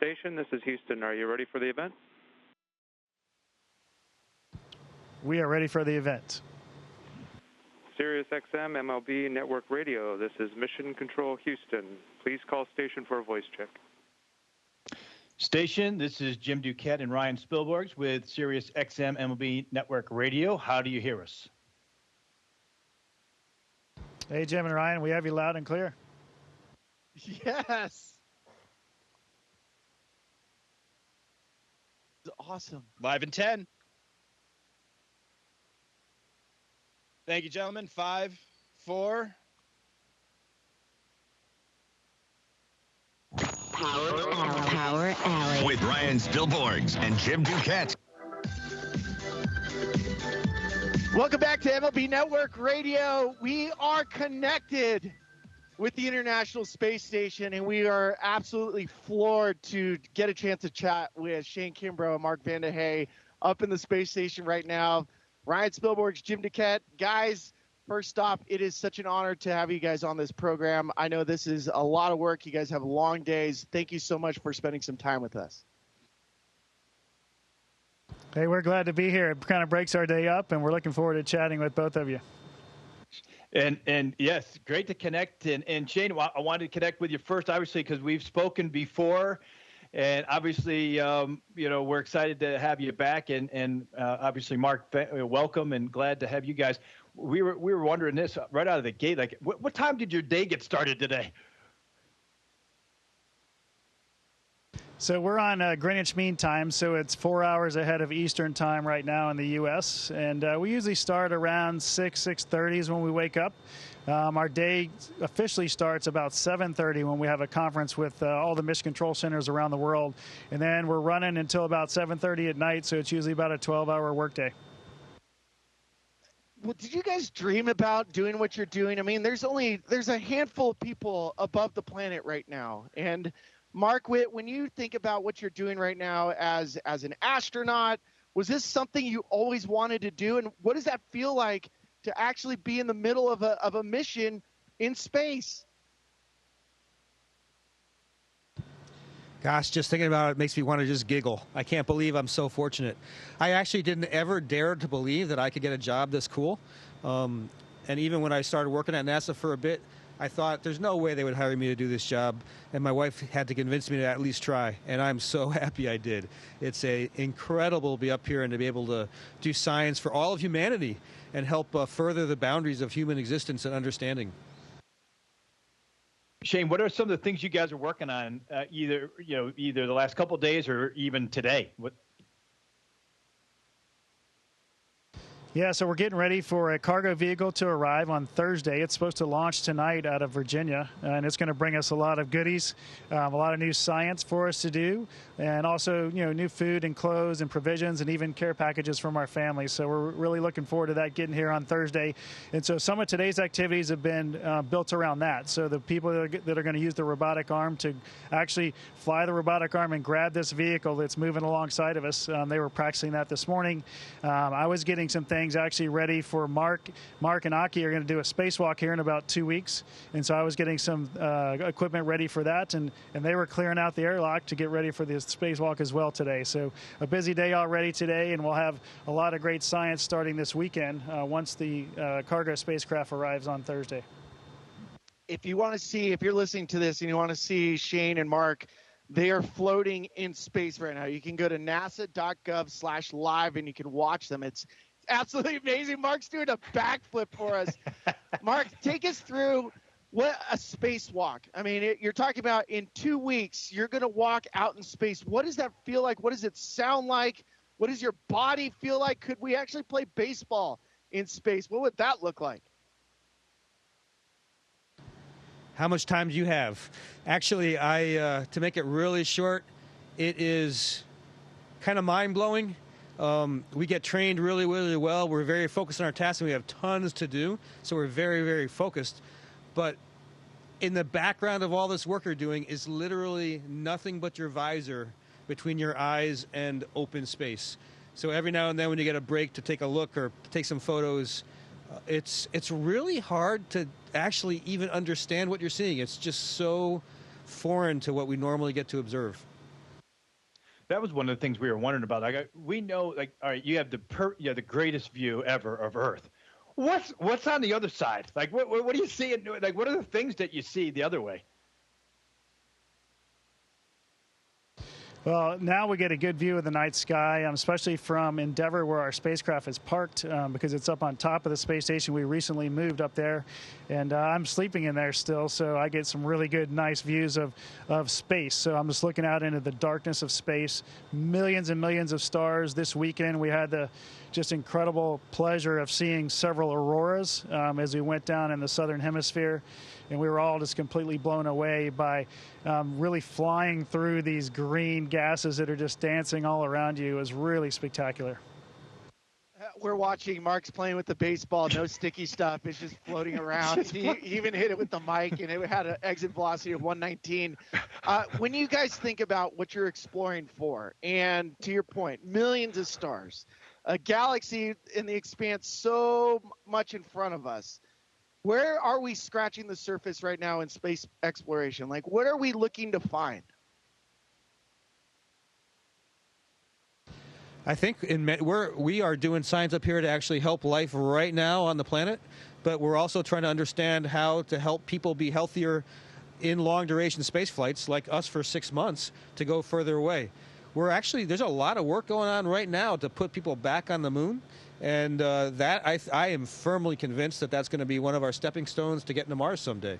Station, this is Houston. Are you ready for the event? We are ready for the event. Sirius XM MLB Network Radio, this is Mission Control Houston. Please call station for a voice check. Station, this is Jim Duquette and Ryan Spielbergs with Sirius XM MLB Network Radio. How do you hear us? Hey, Jim and Ryan, we have you loud and clear. Yes. It's awesome. Live in 10. Thank you, gentlemen. 5, 4. Power Alley. With Ryan Spielborgs and Jim Duquette. Welcome back to MLB Network Radio. We are connected with the International Space Station, and we are absolutely floored to get a chance to chat with Shane Kimbrough and Mark Vande Hei up in the space station right now. Ryan Spielborgs, Jim Duquette. Guys, first off, it is such an honor to have you guys on this program. I know this is a lot of work. You guys have long days. Thank you so much for spending some time with us. Hey, we're glad to be here. It kind of breaks our day up, and we're looking forward to chatting with both of you. And yes, great to connect. And Shane, I wanted to connect with you first, obviously, because we've spoken before. And obviously, we're excited to have you back. And obviously, Mark, welcome and glad to have you guys. We were wondering this right out of the gate. Like, what time did your day get started today? So we're on Greenwich Mean Time, so it's 4 hours ahead of Eastern Time right now in the U.S. And we usually start around 6:30 is when we wake up. Our day officially starts about 7:30 when we have a conference with all the mission control centers around the world. And then we're running until about 7:30 at night, so it's usually about a 12-hour workday. Well, did you guys dream about doing what you're doing? I mean, there's a handful of people above the planet right now. And Mark Witt, when you think about what you're doing right now as an astronaut, was this something you always wanted to do? And what does that feel like to actually be in the middle of a mission in space? Gosh, just thinking about it makes me want to just giggle. I can't believe I'm so fortunate. I actually didn't ever dare to believe that I could get a job this cool. And even when I started working at NASA for a bit, I thought there's no way they would hire me to do this job. And my wife had to convince me to at least try. And I'm so happy I did. It's incredible to be up here and to be able to do science for all of humanity and help further the boundaries of human existence and understanding. Shane, what are some of the things you guys are working on, either the last couple of days or even today? Yeah, so we're getting ready for a cargo vehicle to arrive on Thursday. It's supposed to launch tonight out of Virginia, and it's going to bring us a lot of goodies, a lot of new science for us to do, and also, new food and clothes and provisions and even care packages from our families. So we're really looking forward to that getting here on Thursday. And so some of today's activities have been built around that. So the people that are going to use the robotic arm to actually fly the robotic arm and grab this vehicle that's moving alongside of us, they were practicing that this morning. I was getting some things actually ready for Mark. Mark and Aki are going to do a spacewalk here in about 2 weeks, and so I was getting some equipment ready for that, and they were clearing out the airlock to get ready for this spacewalk as well today. So a busy day already today, and we'll have a lot of great science starting this weekend once the cargo spacecraft arrives on Thursday. If you're listening to this and you want to see Shane and Mark, they are floating in space right now. You can go to nasa.gov/live and you can watch them. It's absolutely amazing. Mark's doing a backflip for us. Mark, take us through what a spacewalk. I mean, you're talking about in 2 weeks, you're going to walk out in space. What does that feel like? What does it sound like? What does your body feel like? Could we actually play baseball in space? What would that look like? How much time do you have? Actually, to make it really short, it is kind of mind-blowing. We get trained really, really well. We're very focused on our tasks, and we have tons to do, so we're very, very focused. But in the background of all this work you're doing is literally nothing but your visor between your eyes and open space. So every now and then when you get a break to take a look or take some photos, it's really hard to actually even understand what you're seeing. It's just so foreign to what we normally get to observe. that was one of the things we were wondering about. We know, like, all right, you have the greatest view ever of Earth. What's on the other side? Like, what do you see? Like, what are the things that you see the other way? Well, now we get a good view of the night sky, especially from Endeavour, where our spacecraft is parked, because it's up on top of the space station. We recently moved up there, and I'm sleeping in there still, so I get some really good, nice views of space. So I'm just looking out into the darkness of space, millions and millions of stars. This weekend, we had the just incredible pleasure of seeing several auroras as we went down in the southern hemisphere. And we were all just completely blown away by really flying through these green gases that are just dancing all around you. It was really spectacular. We're watching Mark's playing with the baseball, no sticky stuff. It's just floating around. He even hit it with the mic, and it had an exit velocity of 119. When you guys think about what you're exploring for, and to your point, millions of stars, a galaxy in the expanse so much in front of us, where are we scratching the surface right now in space exploration? Like, what are we looking to find? I think we are doing science up here to actually help life right now on the planet, but we're also trying to understand how to help people be healthier in long-duration space flights like us for 6 months to go further away. There's a lot of work going on right now to put people back on the moon. And I am firmly convinced that that's going to be one of our stepping stones to getting to Mars someday.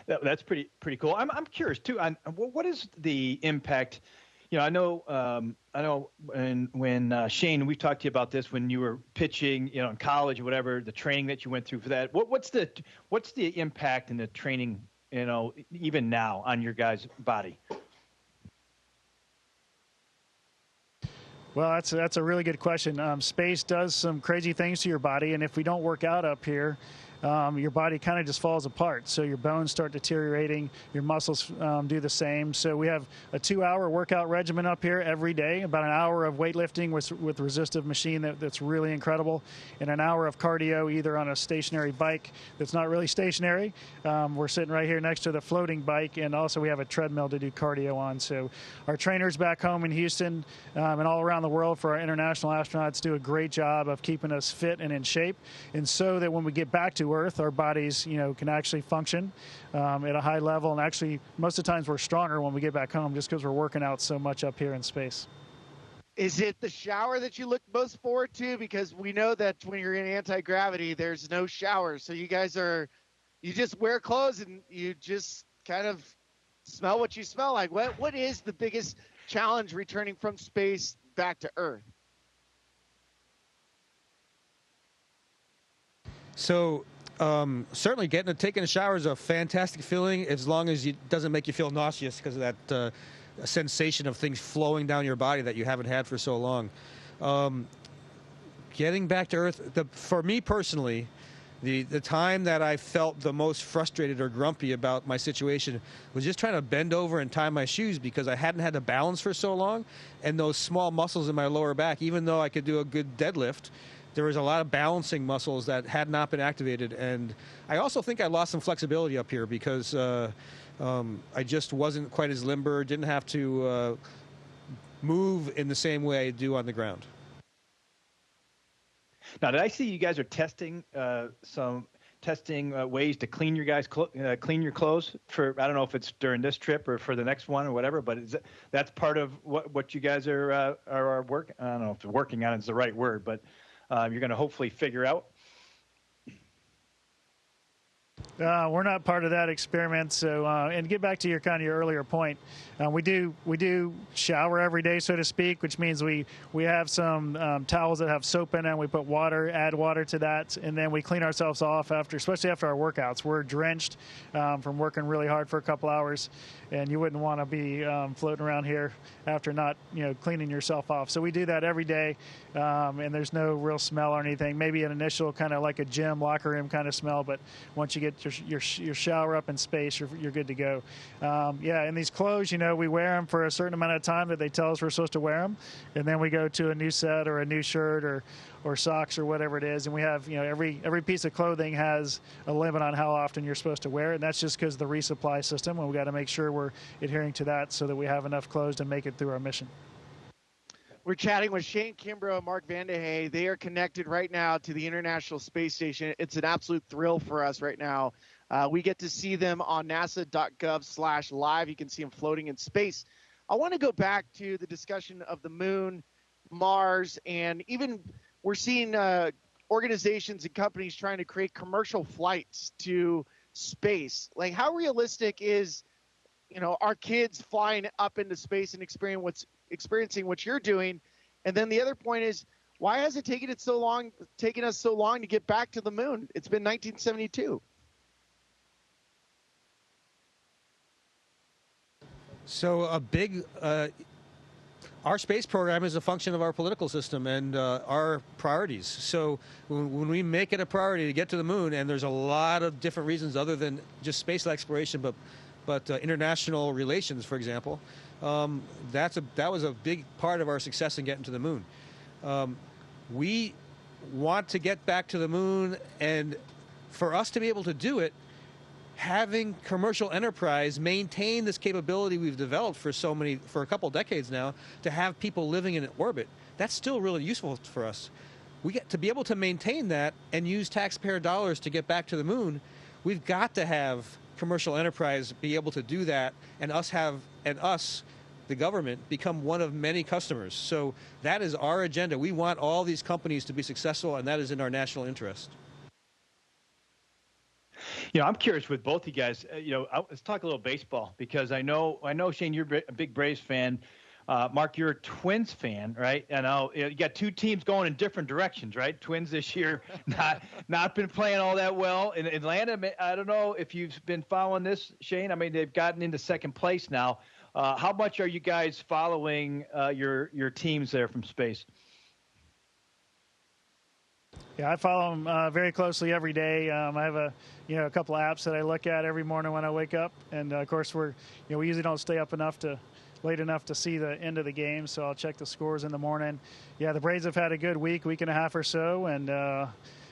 That's pretty cool. I'm curious too on what is the impact. I know when Shane, we've talked to you about this when you were pitching, in college or whatever, the training that you went through for that. What's the impact in the training, even now on your guys' body? Well, that's a really good question. Space does some crazy things to your body, and if we don't work out up here, your body kind of just falls apart. So your bones start deteriorating, your muscles do the same. So we have a 2-hour workout regimen up here every day, about an hour of weightlifting with resistive machine that's really incredible, and an hour of cardio either on a stationary bike that's not really stationary. We're sitting right here next to the floating bike, and also we have a treadmill to do cardio on. So our trainers back home in Houston and all around the world for our international astronauts do a great job of keeping us fit and in shape, and so that when we get back to Earth, our bodies, can actually function at a high level. And actually, most of the times we're stronger when we get back home just because we're working out so much up here in space. Is it the shower that you look most forward to? Because we know that when you're in anti-gravity, there's no shower. So you guys you just wear clothes and you just kind of smell what you smell like. What is the biggest challenge returning from space back to Earth? So certainly taking a shower is a fantastic feeling as long as it doesn't make you feel nauseous because of that sensation of things flowing down your body that you haven't had for so long. Getting back to Earth, for me personally, the time that I felt the most frustrated or grumpy about my situation was just trying to bend over and tie my shoes because I hadn't had the balance for so long, and those small muscles in my lower back, even though I could do a good deadlift, there was a lot of balancing muscles that had not been activated. And I also think I lost some flexibility up here because I just wasn't quite as limber, didn't have to move in the same way I do on the ground. Now, did I see you guys are testing ways to clean your guys clean your clothes for, I don't know if it's during this trip or for the next one or whatever, but that's part of what you guys are working. I don't know if working on is the right word, but you're going to hopefully figure out. We're not part of that experiment. So, and to get back to your earlier point, we do shower every day, so to speak, which means we have some towels that have soap in them. We put add water to that, and then we clean ourselves off especially after our workouts. We're drenched from working really hard for a couple hours, and you wouldn't want to be floating around here after not cleaning yourself off. So we do that every day, and there's no real smell or anything. Maybe an initial kind of like a gym locker room kind of smell, but once you get get your shower up in space, you're good to go. Yeah, and these clothes, we wear them for a certain amount of time that they tell us we're supposed to wear them, and then we go to a new set or a new shirt or socks or whatever it is, and we have, every piece of clothing has a limit on how often you're supposed to wear it, and that's just because of the resupply system, and we got to make sure we're adhering to that so that we have enough clothes to make it through our mission. We're chatting with Shane Kimbrough and Mark Vande Hei. They are connected right now to the International Space Station. It's an absolute thrill for us right now. We get to see them on nasa.gov/live. You can see them floating in space. I want to go back to the discussion of the moon, Mars, and even we're seeing organizations and companies trying to create commercial flights to space. Like, how realistic is, our kids flying up into space and experiencing what you're doing? And then the other point is, why has it taken us so long to get back to the moon? It's been 1972. So our space program is a function of our political system and our priorities. So when we make it a priority to get to the moon, and there's a lot of different reasons other than just space exploration, but international relations, for example, that was a big part of our success in getting to the moon. We want to get back to the moon, and for us to be able to do it, having commercial enterprise maintain this capability we've developed for a couple decades now, to have people living in orbit, that's still really useful for us. We get to be able to maintain that and use taxpayer dollars to get back to the moon. We've got to have commercial enterprise be able to do that, and us, the government, become one of many customers. So that is our agenda. We want all these companies to be successful, and that is in our national interest. I'm curious with both you guys. Let's talk a little baseball, because I know, Shane, you're a big Braves fan. Mark, you're a Twins fan, right? And you got two teams going in different directions, right? Twins this year not been playing all that well. In Atlanta, I don't know if you've been following this, Shane. I mean, they've gotten into second place now. How much are you guys following your teams there from space? Yeah, I follow them very closely every day. I have a couple of apps that I look at every morning when I wake up, and of course we usually don't stay up late enough to see the end of the game, so I'll check the scores in the morning. Yeah, the Braves have had a good week and a half or so, and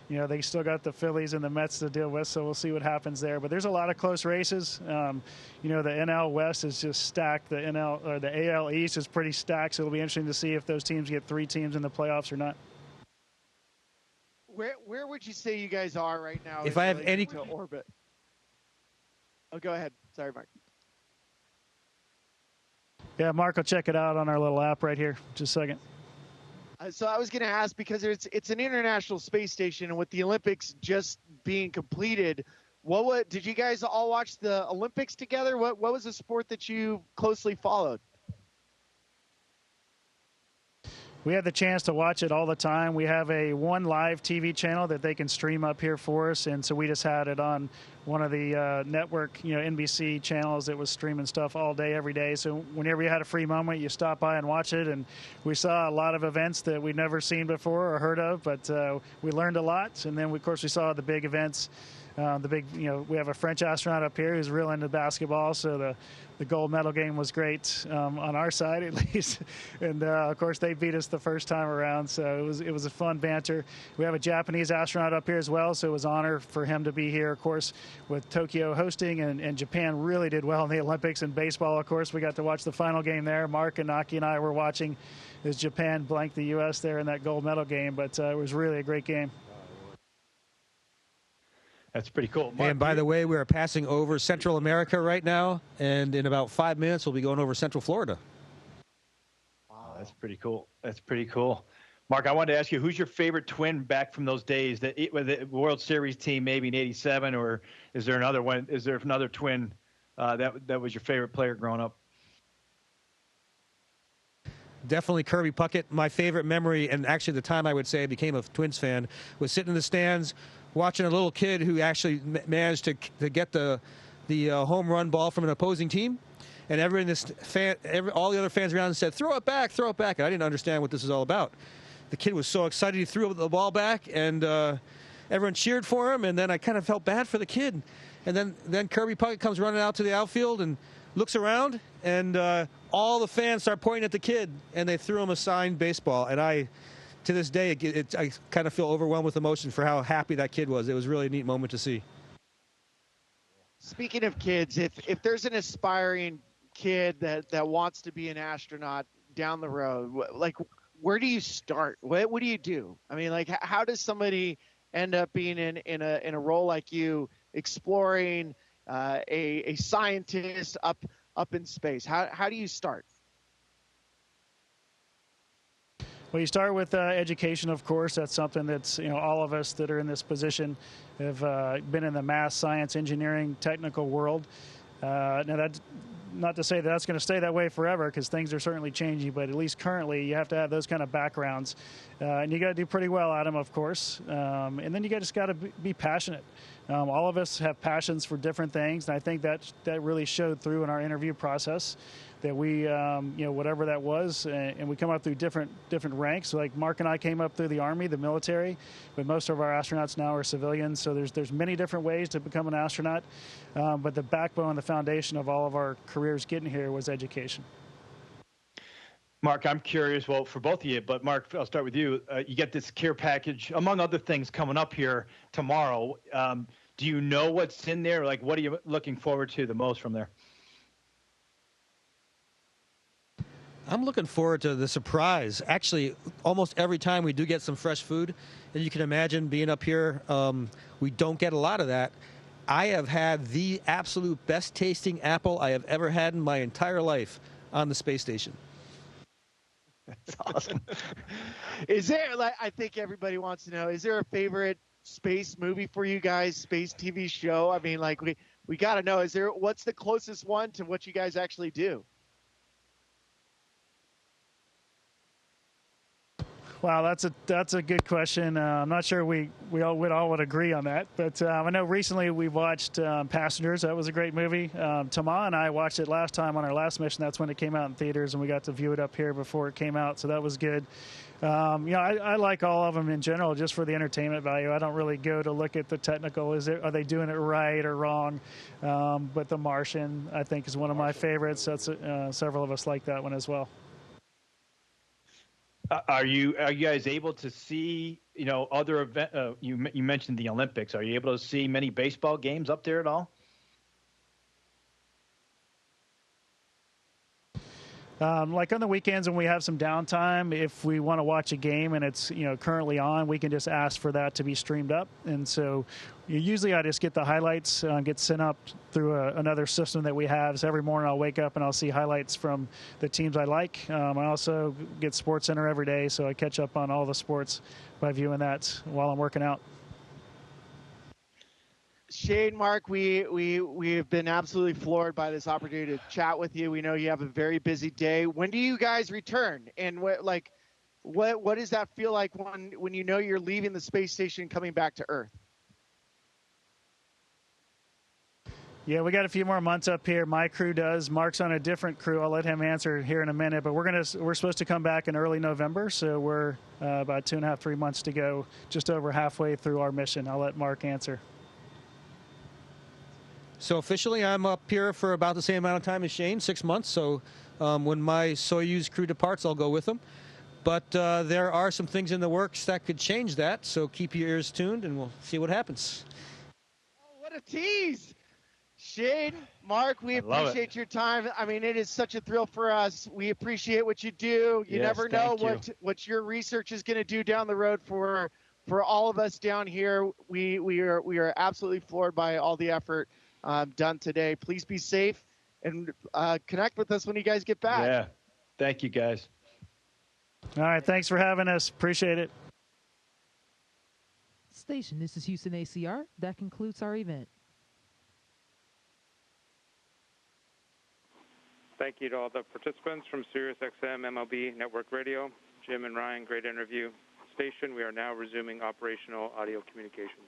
they still got the Phillies and the Mets to deal with, so we'll see what happens there. But there's a lot of close races. The NL West is just stacked. The AL East is pretty stacked, so it'll be interesting to see if those teams get three teams in the playoffs or not. Where would you say you guys are right now? If I have any to orbit. Oh, go ahead. Sorry, Mark. Yeah, Mark will check it out on our little app right here. Just a second. So I was going to ask, because it's an international space station, and with the Olympics just being completed, did you guys all watch the Olympics together? What was the sport that you closely followed? We had the chance to watch it all the time. We have one live TV channel that they can stream up here for us, and so we just had it on one of the network, NBC channels that was streaming stuff all day, every day. So whenever you had a free moment, you stop by and watch it. And we saw a lot of events that we'd never seen before or heard of, but we learned a lot. And then, of course, we saw the big events. We have a French astronaut up here who's real into basketball, so the gold medal game was great on our side, at least. And, of course, they beat us the first time around, so it was a fun banter. We have a Japanese astronaut up here as well, so it was an honor for him to be here, of course, with Tokyo hosting, and Japan really did well in the Olympics. And baseball, of course, we got to watch the final game there. Mark and Aki and I were watching as Japan blanked the U.S. there in that gold medal game, but it was really a great game. That's pretty cool. Mark, and by the way, we are passing over Central America right now, and in about 5 minutes, we'll be going over Central Florida. Wow, that's pretty cool. That's pretty cool. Mark, I wanted to ask you, who's your favorite Twin back from those days, the World Series team, maybe in '87, or is there another one? Is there another Twin that was your favorite player growing up? Definitely Kirby Puckett. My favorite memory, and actually the time I would say I became a Twins fan, was sitting in the stands watching a little kid who actually managed to get the home run ball from an opposing team, and all the other fans around said, "Throw it back, throw it back." And I didn't understand what this is all about. The kid was so excited he threw the ball back, and everyone cheered for him, and then I kind of felt bad for the kid. And then Kirby Puckett comes running out to the outfield and looks around, and all the fans start pointing at the kid, and they threw him a signed baseball. And to this day, I kind of feel overwhelmed with emotion for how happy that kid was. It was really a neat moment to see. Speaking of kids, if there's an aspiring kid that wants to be an astronaut down the road, like, where do you start? What do you do? I mean, like, how does somebody end up being in a role like you, exploring a scientist up in space? How do you start? Well, you start with education, of course. That's something that's, all of us that are in this position have been in the math, science, engineering, technical world. Now, that's not to say that that's going to stay that way forever, because things are certainly changing, but at least currently you have to have those kind of backgrounds. And you got to do pretty well at them, of course. And then you just got to be passionate. All of us have passions for different things, and I think that really showed through in our interview process, that we, whatever that was, and we come up through different ranks. Like Mark and I came up through the Army, the military, but most of our astronauts now are civilians. So there's many different ways to become an astronaut, but the backbone, the foundation of all of our careers getting here was education. Mark, I'm curious, well, for both of you, but Mark, I'll start with you. You get this care package, among other things, coming up here tomorrow. Do you know what's in there? Like, what are you looking forward to the most from there? I'm looking forward to the surprise. Actually, almost every time we do get some fresh food, and you can imagine being up here, we don't get a lot of that. I have had the absolute best tasting apple I have ever had in my entire life on the space station. That's awesome. Is there, like, I think everybody wants to know, is there a favorite space movie for you guys, space TV show? I mean, like, we got to know, what's the closest one to what you guys actually do? Wow, that's a good question. I'm not sure we all would agree on that, but I know recently we watched Passengers. That was a great movie. Tama and I watched it last time on our last mission. That's when it came out in theaters, and we got to view it up here before it came out, so that was good. I like all of them in general just for the entertainment value. I don't really go to look at the technical. Are they doing it right or wrong? But The Martian, I think, is one of my favorites. That's several of us like that one as well. Are you guys able to see, other event? You mentioned the Olympics. Are you able to see many baseball games up there at all? Like on the weekends when we have some downtime, if we want to watch a game and it's currently on, we can just ask for that to be streamed up. And so usually I just get the highlights, get sent up through another system that we have. So every morning I'll wake up and I'll see highlights from the teams I like. I also get SportsCenter every day, so I catch up on all the sports by viewing that while I'm working out. Shane, Mark, we have been absolutely floored by this opportunity to chat with you. We know you have a very busy day. When do you guys return? And what does that feel like when you know you're leaving the space station and coming back to Earth? Yeah, we got a few more months up here. My crew does. Mark's on a different crew. I'll let him answer here in a minute. But we're supposed to come back in early November, so we're about 2.5, 3 months to go, just over halfway through our mission. I'll let Mark answer. So officially, I'm up here for about the same amount of time as Shane, 6 months. So when my Soyuz crew departs, I'll go with them. But there are some things in the works that could change that. So keep your ears tuned, and we'll see what happens. Oh, what a tease! Shane, Mark, we appreciate your time. I mean, it is such a thrill for us. We appreciate what you do. You never know what your research is going to do down the road for all of us down here. We are absolutely floored by all the effort done today. Please be safe and connect with us when you guys get back. Yeah. Thank you, guys. All right. Thanks for having us. Appreciate it. Station, this is Houston ACR. That concludes our event. Thank you to all the participants from Sirius XM MLB Network Radio. Jim and Ryan, great interview. Station, we are now resuming operational audio communications.